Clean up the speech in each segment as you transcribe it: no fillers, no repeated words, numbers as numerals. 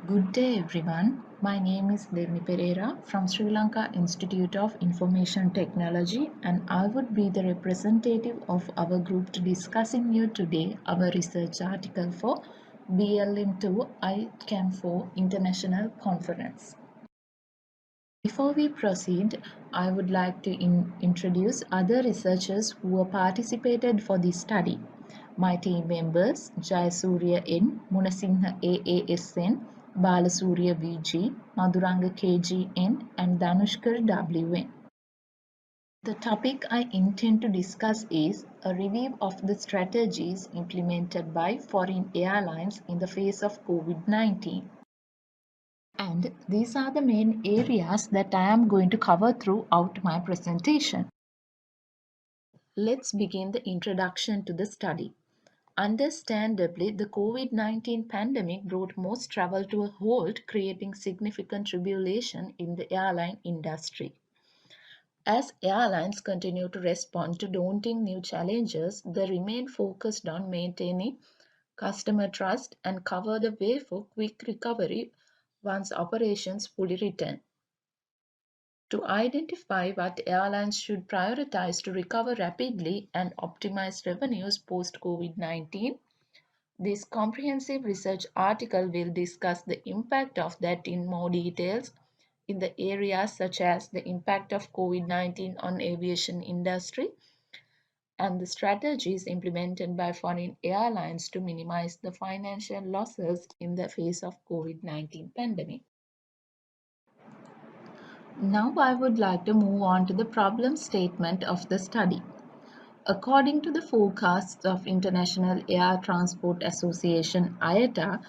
Good day everyone. My name is PERERA from Sri Lanka Institute of Information Technology, and I would be the representative of our group to discussing you today our research article for BLM2 ICAM4 International Conference. Before we proceed, I would like to introduce other researchers who have participated for this study. My team members Jayasuriya N, Munasinghe A.A.S.N, BALASOORIYA V.G, MADURANGA K.G.N, and DHANUSHKER W.N. The topic I intend to discuss is a review of the strategies implemented by foreign airlines in the face of COVID-19. And these are the main areas that I am going to cover throughout my presentation. Let's begin the introduction to the study. Understandably, the COVID-19 pandemic brought most travel to a halt, creating significant tribulation in the airline industry. As airlines continue to respond to daunting new challenges, they remain focused on maintaining customer trust and cover the way for quick recovery once operations fully return. To identify what airlines should prioritize to recover rapidly and optimize revenues post-COVID-19, this comprehensive research article will discuss the impact of that in more details in the areas such as the impact of COVID-19 on aviation industry and the strategies implemented by foreign airlines to minimize the financial losses in the face of COVID-19 pandemic. Now I would like to move on to the problem statement of the study. According to the forecasts of International Air Transport Association IATA,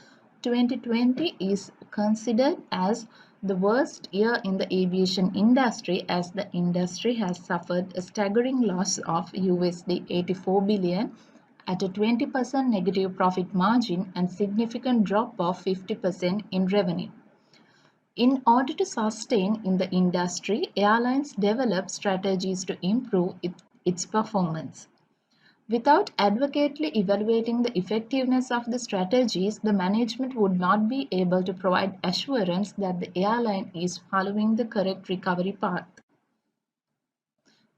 2020 is considered as the worst year in the aviation industry as the industry has suffered a staggering loss of USD 84 billion at a 20% negative profit margin and significant drop of 50% in revenue. In order to sustain in the industry, airlines develop strategies to improve its performance. Without adequately evaluating the effectiveness of the strategies, the management would not be able to provide assurance that the airline is following the correct recovery path.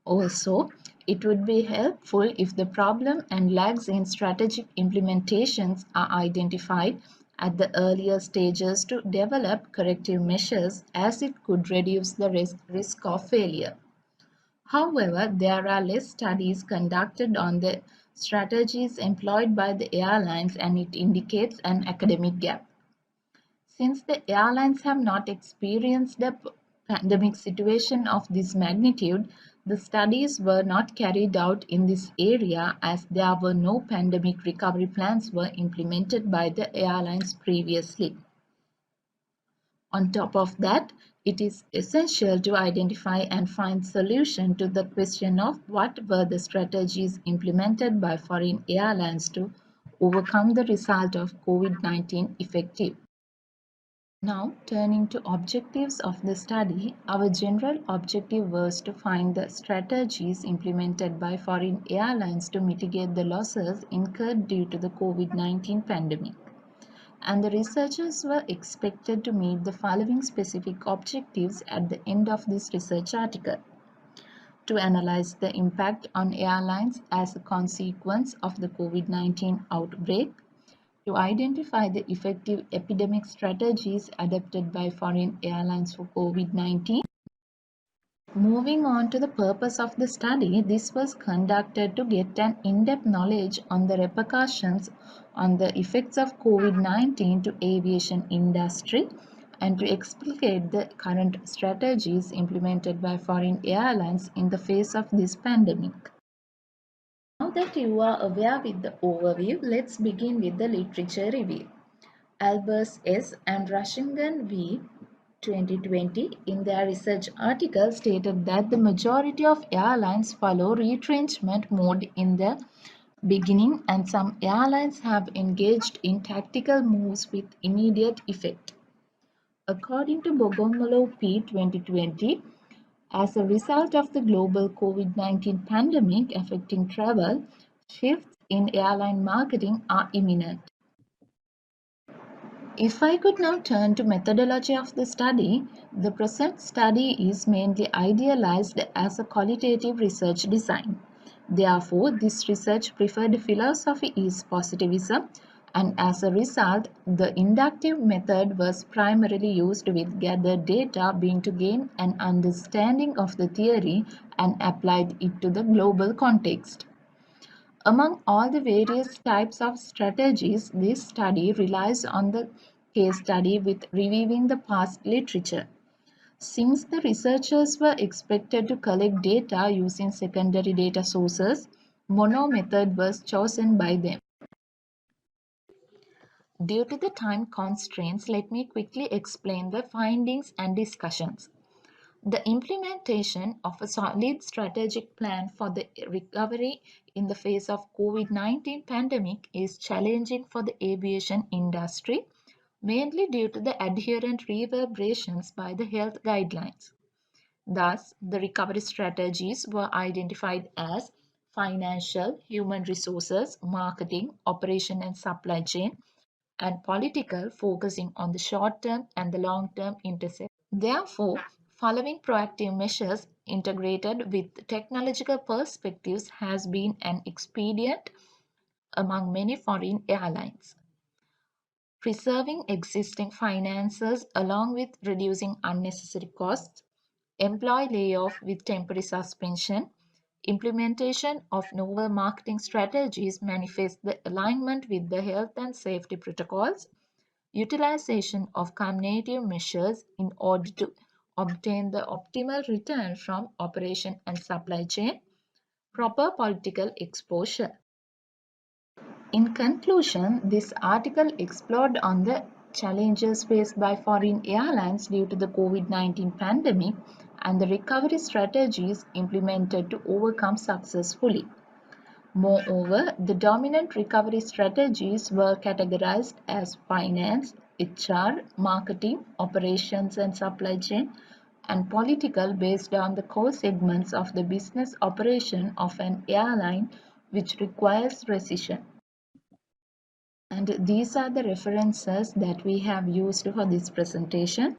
Also, it would be helpful if the problem and lags in strategic implementations are identified at the earlier stages to develop corrective measures, as it could reduce the risk of failure. However, there are less studies conducted on the strategies employed by the airlines, and it indicates an academic gap. Since the airlines have not experienced a pandemic situation of this magnitude, the studies were not carried out in this area as there were no pandemic recovery plans were implemented by the airlines previously. On top of that, it is essential to identify and find solution to the question of what were the strategies implemented by foreign airlines to overcome the result of COVID-19 effective. Now, turning to objectives of the study, our general objective was to find the strategies implemented by foreign airlines to mitigate the losses incurred due to the COVID-19 pandemic. And the researchers were expected to meet the following specific objectives at the end of this research article: to analyze the impact on airlines as a consequence of the COVID-19 outbreak, to identify the effective epidemic strategies adopted by foreign airlines for COVID-19. Moving on to the purpose of the study, this was conducted to get an in-depth knowledge on the repercussions on the effects of COVID-19 to aviation industry and to explicate the current strategies implemented by foreign airlines in the face of this pandemic. Now that you are aware with the overview, let's begin with the literature review. Albers S. and Rushingen V. 2020 in their research article stated that the majority of airlines follow retrenchment mode in the beginning, and some airlines have engaged in tactical moves with immediate effect. According to Bogomolov P. 2020, as a result of the global COVID-19 pandemic affecting travel, shifts in airline marketing are imminent. If I could now turn to methodology of the study, the present study is mainly idealized as a qualitative research design. Therefore, this research preferred philosophy is positivism, and as a result, the inductive method was primarily used with gathered data being to gain an understanding of the theory and applied it to the global context. Among all the various types of strategies, this study relies on the case study with reviewing the past literature. Since the researchers were expected to collect data using secondary data sources, mono method was chosen by them. Due to the time constraints, let me quickly explain the findings and discussions. The implementation of a solid strategic plan for the recovery in the face of COVID-19 pandemic is challenging for the aviation industry, mainly due to the adherent reverberations by the health guidelines. Thus, the recovery strategies were identified as financial, human resources, marketing, operation and supply chain, and political, focusing on the short term and the long term intercept. Therefore, following proactive measures integrated with technological perspectives has been an expedient among many foreign airlines. Preserving existing finances along with reducing unnecessary costs, employee layoff with temporary suspension, implementation of novel marketing strategies manifest the alignment with the health and safety protocols, utilization of cumulative measures in order to obtain the optimal return from operation and supply chain, proper political exposure. In conclusion, this article explored on the challenges faced by foreign airlines due to the COVID-19 pandemic and the recovery strategies implemented to overcome successfully. Moreover, the dominant recovery strategies were categorized as finance, HR, marketing, operations and supply chain, and political based on the core segments of the business operation of an airline which requires precision. And these are the references that we have used for this presentation.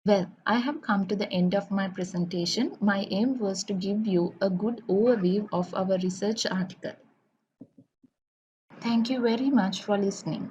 Well, I have come to the end of my presentation. My aim was to give you a good overview of our research article. Thank you very much for listening.